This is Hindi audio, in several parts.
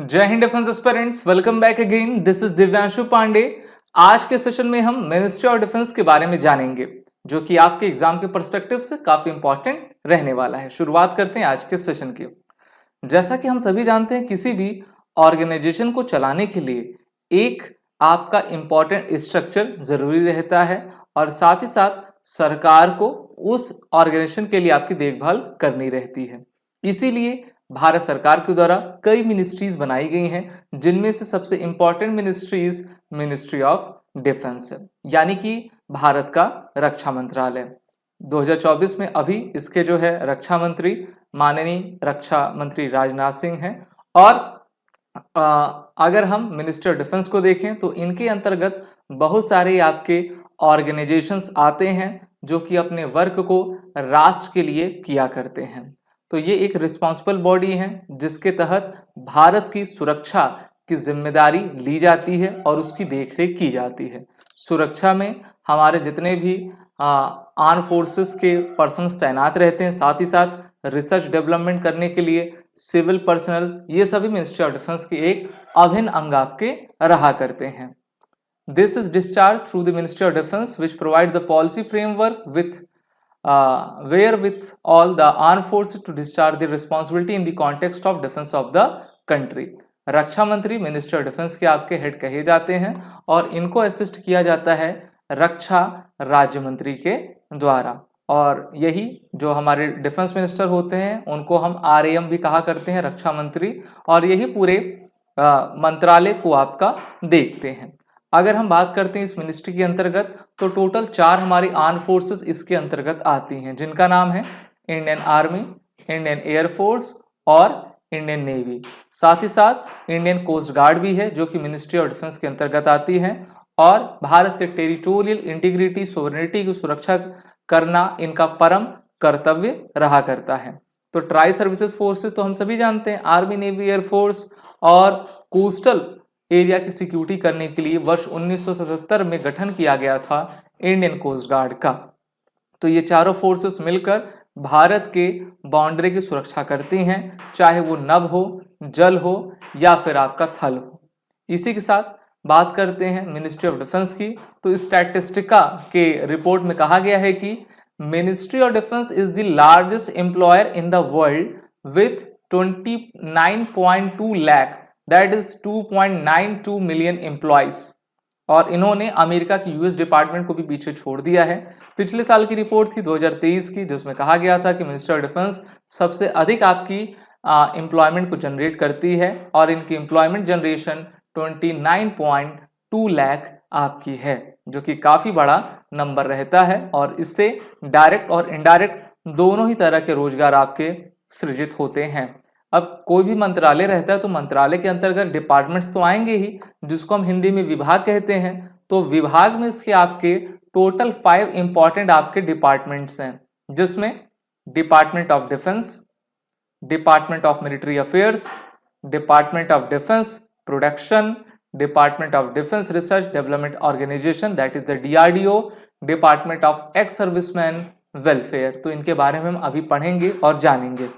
जय Hind defence aspirants, welcome back again. This is Divyanshu Pandey. आज के सेशन में हम मिनिस्ट्री ऑफ डिफेंस के बारे में जानेंगे, जो कि आपके एग्जाम के पर्सपेक्टिव से काफी इंपॉर्टेंट रहने वाला है। शुरुआत करते हैं आज के सेशन की। जैसा कि हम सभी जानते हैं, किसी भी ऑर्गेनाइजेशन को चलाने के लिए एक आपका इंपॉर्टेंट स्ट्रक्चर जरूरी रहता है और साथ ही साथ सरकार को उस ऑर्गेनाइजेशन के लिए आपकी देखभाल करनी रहती है। इसीलिए भारत सरकार के द्वारा कई मिनिस्ट्रीज बनाई गई हैं, जिनमें से सबसे important ministries ministry of defence है, यानी कि भारत का रक्षा मंत्रालय। 2024 में अभी इसके जो है रक्षा मंत्री माननीय रक्षा मंत्री राजनाथ सिंह हैं। और अगर हम मिनिस्ट्री ऑफ डिफेंस को देखें तो इनके अंतर्गत बहुत सारे आपके ऑर्गेनाइजेशंस आते हैं जो कि अपने वर्क को राष्ट्र के लिए किया करते हैं। तो ये एक रिस्पॉन्सिबल बॉडी है जिसके तहत भारत की सुरक्षा की जिम्मेदारी ली जाती है और उसकी देखरेख की जाती है। सुरक्षा में हमारे जितने भी आर्म फोर्सेस के पर्सन्स तैनात रहते हैं, साथ ही साथ रिसर्च डेवलपमेंट करने के लिए सिविल पर्सनल, ये सभी मिनिस्ट्री ऑफ डिफेंस के एक अभिन्न अंग आपके रहा करते हैं। This is discharge through the ministry of defence which provides the policy framework with wherewith all the armed forces to discharge their responsibility in the context of defense of the country। रक्षा मंत्री मिनिस्टर ऑफ डिफेंस के आपके हेड कहे जाते हैं और इनको असिस्ट किया जाता है रक्षा राज्य मंत्री के द्वारा। और यही जो हमारे डिफेंस मिनिस्टर होते हैं उनको हम RAM भी कहा करते हैं, रक्षा मंत्री, और यही पूरे मंत्रालय को आपका देखते हैं। अगर हम बात करते हैं इस मिनिस्ट्री के अंतर्गत तो टोटल 4 हमारी आर्म फोर्सेस इसके अंतर्गत आती हैं, जिनका नाम है इंडियन आर्मी, इंडियन एयरफोर्स और इंडियन नेवी। साथ ही साथ इंडियन कोस्ट गार्ड भी है जो कि मिनिस्ट्री ऑफ डिफेंस के अंतर्गत आती है। और भारत के टेरिटोरियल इंटीग्रिटी सोवरेनिटी की सुरक्षा करना इनका परम कर्तव्य रहा करता है। तो ट्राई सर्विसेज फोर्सेस तो हम सभी जानते हैं, आर्मी, नेवी, एयरफोर्स और कोस्टल एरिया की सिक्योरिटी करने के लिए वर्ष 1977 में गठन किया गया था इंडियन कोस्ट गार्ड का। तो ये चारों फोर्सेस मिलकर भारत के बाउंड्री की सुरक्षा करती हैं, चाहे वो नभ हो, जल हो या फिर आपका थल हो। इसी के साथ बात करते हैं मिनिस्ट्री ऑफ डिफेंस की। तो स्टैटिस्टिका के रिपोर्ट में कहा गया है कि ministry of defence is the largest employer in the world with 29.2 lakh, that is 2.92 million employees. और इन्होंने अमेरिका की यूएस डिपार्टमेंट को भी पीछे छोड़ दिया है। पिछले साल की रिपोर्ट थी 2023 की, जिसमें कहा गया था कि मिनिस्ट्री ऑफ डिफेंस सबसे अधिक आपकी एम्प्लॉयमेंट को जनरेट करती है और इनकी एम्प्लॉयमेंट जनरेशन 29.2 लाख आपकी है, जो कि काफी बड़ा नंबर रहता है। और इससे डायरेक्ट और इनडायरेक्ट दोनों ही तरह के रोजगार आपके सृजित होते हैं। अब कोई भी मंत्रालय रहता है तो मंत्रालय के अंतर्गत डिपार्टमेंट्स तो आएंगे ही, जिसको हम हिंदी में विभाग कहते हैं। तो विभाग में इसके आपके टोटल 5 इंपॉर्टेंट आपके डिपार्टमेंट्स हैं, जिसमें department of defence, department of military affairs, department of defence production, department of defence research development organisation that is the DRDO, department of ex serviceman welfare. तो इनके बारे में हम अभी पढ़ेंगे और जानेंगे।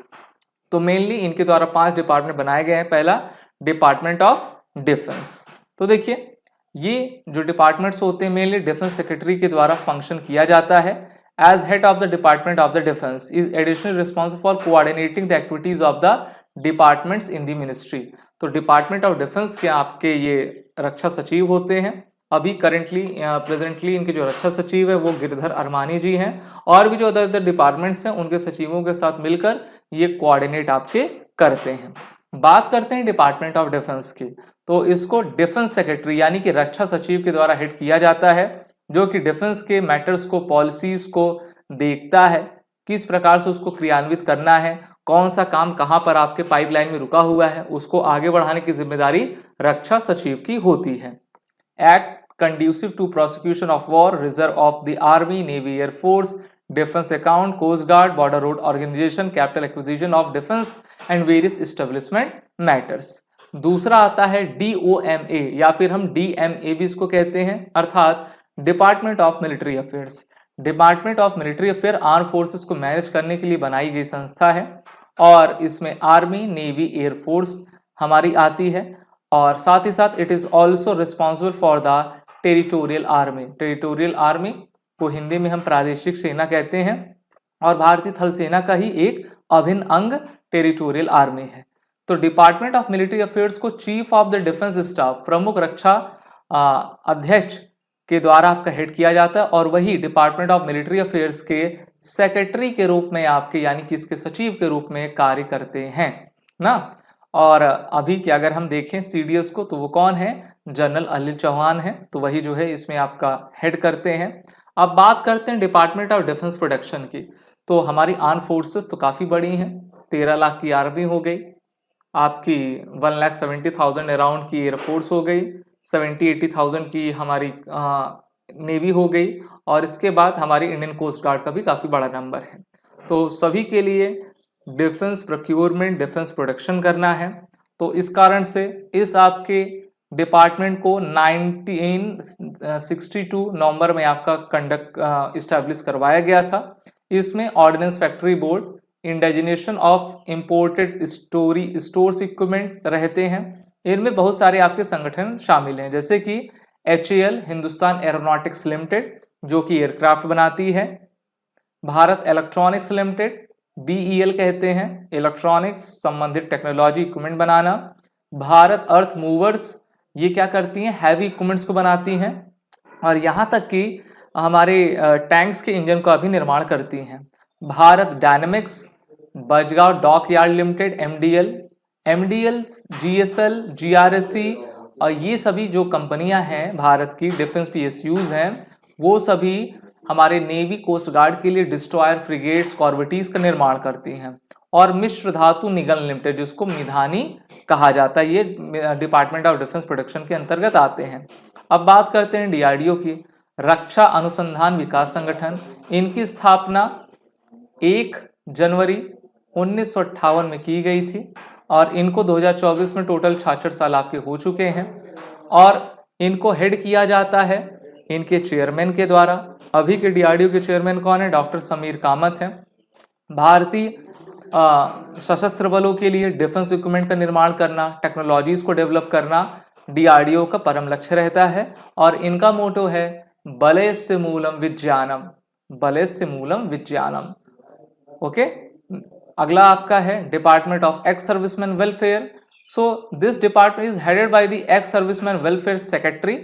तो मेनली इनके द्वारा 5 डिपार्टमेंट बनाए गए हैं। पहला डिपार्टमेंट ऑफ डिफेंस। तो देखिए, ये जो डिपार्टमेंट्स होते हैं मेनली डिफेंस सेक्रेटरी के द्वारा फंक्शन किया जाता है। As head of the department of the defence is additional responsible for coordinating the activities of the departments in the ministry. तो डिपार्टमेंट ऑफ डिफेंस के आपके ये रक्षा सचिव होते हैं। अभी करेंटली प्रेजेंटली इनके जो रक्षा सचिव है वो गिरधर अरमानी जी हैं, और भी जो अदर डिपार्टमेंट्स हैं उनके सचिवों के साथ मिलकर ये कोऑर्डिनेट आपके करते हैं। बात करते हैं डिपार्टमेंट ऑफ डिफेंस की, तो इसको डिफेंस सेक्रेटरी यानी कि रक्षा सचिव के द्वारा हेड किया जाता है, जो कि डिफेंस के मैटर्स को, पॉलिसीज को देखता है, किस प्रकार से उसको क्रियान्वित करना है, कौन सा काम कहां पर आपके पाइपलाइन में रुका हुआ है, उसको आगे बढ़ाने की जिम्मेदारी रक्षा सचिव की होती है। Act conducive to prosecution of war, reserve of the army, navy, air force, defense account, coast guard, border road organization, capital acquisition of defense and various establishment matters। दूसरा आता है DOMA या फिर हम DMA भी इसको कहते हैं, अर्थात department of military affairs. Department of military affair arm forces को मैनेज करने के लिए बनाई गई संस्था है और इसमें आर्मी, नेवी, एयरफोर्स हमारी आती है। और साथ ही साथ it is also responsible for the territorial army. Territorial army को हिंदी में हम प्रादेशिक सेना कहते हैं और भारतीय थल सेना का ही एक अभिन्न अंग टेरिटोरियल आर्मी है। तो डिपार्टमेंट ऑफ मिलिट्री अफेयर्स को chief of the defence staff, प्रमुख रक्षा अध्यक्ष के द्वारा आपका हेड किया जाता है और वही डिपार्टमेंट ऑफ मिलिट्री अफेयर्स के सेक्रेटरी के रूप में आपके यानी कि इसके सचिव के रूप में कार्य करते हैं ना। और अभी क्या अगर हम देखें सीडीएस को तो वो कौन है, जनरल अनिल चौहान है, तो वही जो है इसमें आपका हेड करते हैं। अब बात करते हैं डिपार्टमेंट ऑफ डिफेंस प्रोडक्शन की। तो हमारी आर्म फोर्सेस तो काफ़ी बड़ी हैं, 13 लाख की आर्मी हो गई, आपकी 1,70,000 अराउंड की एयरफोर्स हो गई, 70-80,000 की हमारी नेवी हो गई और इसके बाद हमारी इंडियन कोस्ट गार्ड का भी काफ़ी बड़ा नंबर है। तो सभी के लिए डिफेंस प्रोक्योरमेंट, डिफेंस प्रोडक्शन करना है। तो इस कारण से इस आपके डिपार्टमेंट को 1962 नवंबर में आपका कंडक्ट इस्टेब्लिश करवाया गया था। इसमें ordnance factory board, indigenisation of imported stores equipment रहते हैं। इनमें बहुत सारे आपके संगठन शामिल हैं जैसे कि HAL हिंदुस्तान एरोनॉटिक्स लिमिटेड जो कि एयरक्राफ्ट बनाती है, भारत इलेक्ट्रॉनिक्स लिमिटेड BEL कहते हैं, इलेक्ट्रॉनिक्स संबंधित टेक्नोलॉजी इक्विपमेंट बनाना, भारत अर्थ मूवर्स ये क्या करती हैं, हैवी इक्विपमेंट्स को बनाती हैं और यहाँ तक कि हमारे टैंक्स के इंजन का भी निर्माण करती हैं, Bharat dynamics, Mazagon dockyard limited MDL, GSL, GRSE और ये सभी जो कंपनियां हैं भारत की डिफेंस PSUs हैं वो सभी हमारे नेवी कोस्ट गार्ड के लिए डिस्ट्रॉयर, फ्रिगेट्स, कॉर्वेटीज का निर्माण करती हैं। और मिश्र धातु निगम लिमिटेड जिसको मिधानी कहा जाता है, ये डिपार्टमेंट ऑफ डिफेंस प्रोडक्शन के अंतर्गत आते हैं। अब बात करते हैं DRDO की, रक्षा अनुसंधान विकास संगठन। इनकी स्थापना 1 जनवरी 1958 में की गई थी और इनको 2024 में टोटल 66 साल आपके हो चुके हैं और इनको हेड किया जाता है इनके चेयरमैन के द्वारा। अभी के DRDO के चेयरमैन कौन है, डॉक्टर समीर कामत हैं। भारतीय सशस्त्र बलों के लिए डिफेंस इक्विपमेंट का निर्माण करना, टेक्नोलॉजीज को डेवलप करना DRDO का परम लक्ष्य रहता है और इनका मोटो है बलेस्य मूलम विज्ञानम, बलेस्य मूलम विज्ञानम। ओके, अगला आपका है department of ex serviceman welfare. So this department is headed by the x serviceman welfare secretary.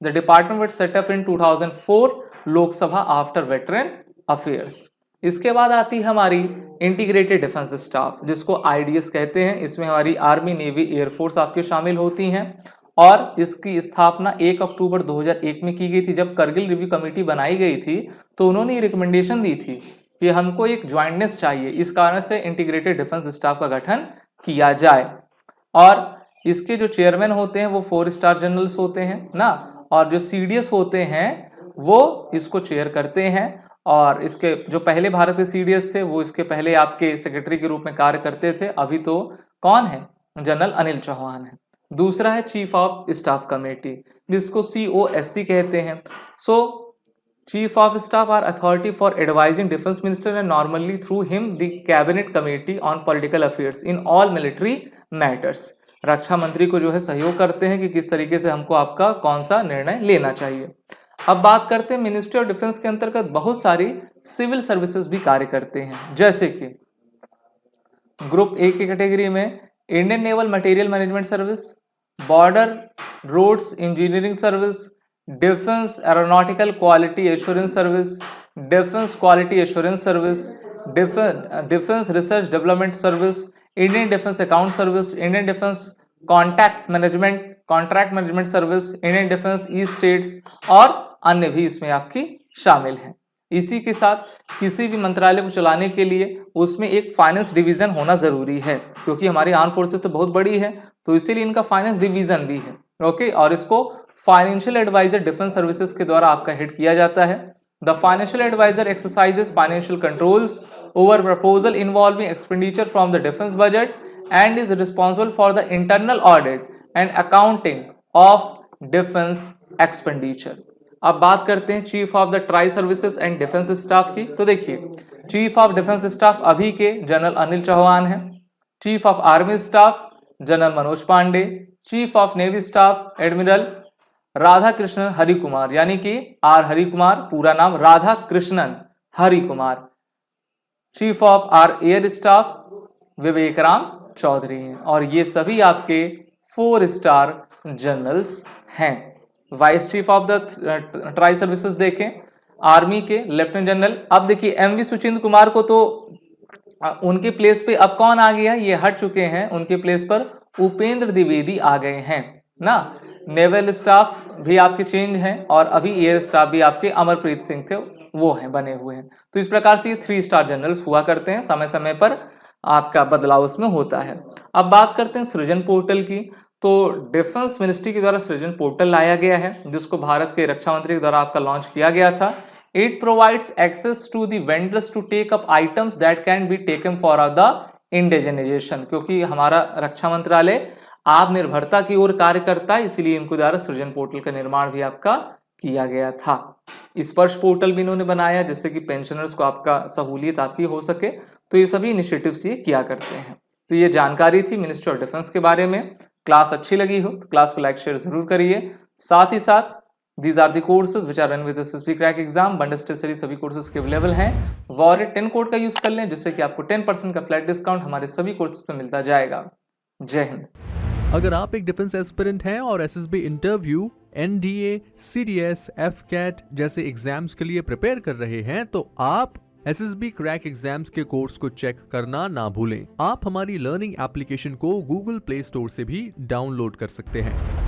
The department was set up in 2004 Lok Sabha after veteran affairs. इसके बाद आती है हमारी इंटीग्रेटेड डिफेंस स्टाफ जिसको IDS कहते हैं। इसमें हमारी आर्मी, नेवी, एयरफोर्स आपके शामिल होती हैं और इसकी स्थापना 1 अक्टूबर 2001 में की गई थी। जब करगिल रिव्यू कमेटी बनाई गई थी तो उन्होंने रिकमेंडेशन दी थी कि हमको एक ज्वाइंटनेस चाहिए, इस कारण से इंटीग्रेटेड डिफेंस स्टाफ का गठन किया जाए। और इसके जो चेयरमैन होते हैं वो 4 स्टार जनरल्स होते हैं ना, और जो CDS होते हैं वो इसको चेयर करते हैं। और इसके जो पहले भारतीय CDS थे वो इसके पहले आपके सेक्रेटरी के रूप में कार्य करते थे। अभी तो कौन है, जनरल अनिल चौहान है। दूसरा है चीफ ऑफ स्टाफ कमेटी जिसको COSC कहते हैं। सो Chief of Staff are authority for advising Defense Minister and normally through him the Cabinet Committee on Political Affairs in all military matters। रक्षा मंत्री को जो है सहयोग करते हैं कि किस तरीके से हमको आपका कौन सा निर्णय लेना चाहिए। अब बात करते हैं मिनिस्ट्री ऑफ डिफेंस के अंतर्गत बहुत सारी सिविल सर्विसेज भी कार्य करते हैं जैसे कि ग्रुप A की कैटेगरी में Indian naval material management service, border roads engineering service, defence aeronautical quality assurance service, defence quality assurance service, defence research development service, Indian defence account service, Indian defence contract management service, Indian defence estates और अन्य भी इसमें आपकी शामिल हैं। इसी के साथ किसी भी मंत्रालय को चलाने के लिए उसमें एक फाइनेंस डिवीजन होना जरूरी है क्योंकि हमारी आर्म फोर्सेस तो बहुत बड़ी है, तो इसीलिए इनका फाइनेंस डिवीजन भी है। ओके, और इसको फाइनेंशियल एडवाइजर डिफेंस सर्विसेज के द्वारा आपका हेड किया जाता है। The financial adviser exercises financial controls over proposal involving expenditure from the defence budget and is responsible for the internal audit and accounting of defence expenditure. अब बात करते हैं chief of the tri services and defence staff की। तो देखिए चीफ ऑफ डिफेंस स्टाफ अभी के जनरल अनिल चौहान हैं। Chief of army staff general Manoj Pande, chief of navy staff admiral Radha Krishnan Hari Kumar, यानी कि आर हरि कुमार, पूरा नाम राधा कृष्णन हरि कुमार। चीफ ऑफ आर एयर स्टाफ विवेक राम चौधरी हैं, और ये सभी आपके 4 स्टार जनरल्स हैं। Vice chief of the tri services देखें, आर्मी के लेफ्टिनेंट जनरल। अब देखिए एमवी सुचिंद्र कुमार को तो उनके प्लेस पे अब कौन आ गया, ये हट चुके हैं, उनके प्लेस पर उपेंद्र द्विवेदी आ गए हैं ना। नेवल स्टाफ भी आपके चेंज हैं, और अभी एयर स्टाफ भी आपके अमरप्रीत सिंह थे, वो हैं, बने हुए हैं। तो इस प्रकार से ये 3 स्टार जनरल्स हुआ करते हैं, समय समय पर आपका बदलाव उसमें होता है। अब बात करते हैं सृजन पोर्टल की। तो डिफेंस मिनिस्ट्री के द्वारा सृजन पोर्टल लाया गया है, जिसको भारत के रक्षा मंत्री के द्वारा आपका लॉन्च किया गया था। It provides access to the vendors to take up items that can be taken for the indigenization, क्योंकि हमारा रक्षा मंत्रालय आत्मनिर्भरता की ओर कार्य करता है, इसीलिए इनको द्वारा सृजन पोर्टल का निर्माण भी आपका किया गया था। स्पर्श पोर्टल भी इन्होंने बनाया, जिससे कि पेंशनर्स को आपका सहूलियत आपकी हो सके। तो ये सभी इनिशिएटिव्स ये किया करते हैं। तो ये जानकारी थी मिनिस्ट्री ऑफ डिफेंस के बारे में। क्लास अच्छी लगी हो तो क्लास को लाइक शेयर जरूर करिए। साथ ही साथ These are the courses which are run with the SSB Crack exam, bundle stationery सभी कोर्सेज के अवेलेबल हैं। वॉरेट 10 कोड का यूज कर लें, जिससे कि आपको 10% का फ्लैट डिस्काउंट हमारे सभी कोर्सेज पे मिलता जाएगा। जय हिंद। अगर आप एक डिफेंस एस्पिरेंट हैं और SSB interview, NDA, CDS, AFCAT जैसे एग्जाम्स के लिए प्रिपेयर कर रहे हैं, तो आप एसएसबी क्रैक एग्जाम्स के कोर्स को चेक करना ना भूलें। आप हमारी लर्निंग एप्लीकेशन को गूगल प्ले स्टोर से भी डाउनलोड कर सकते हैं।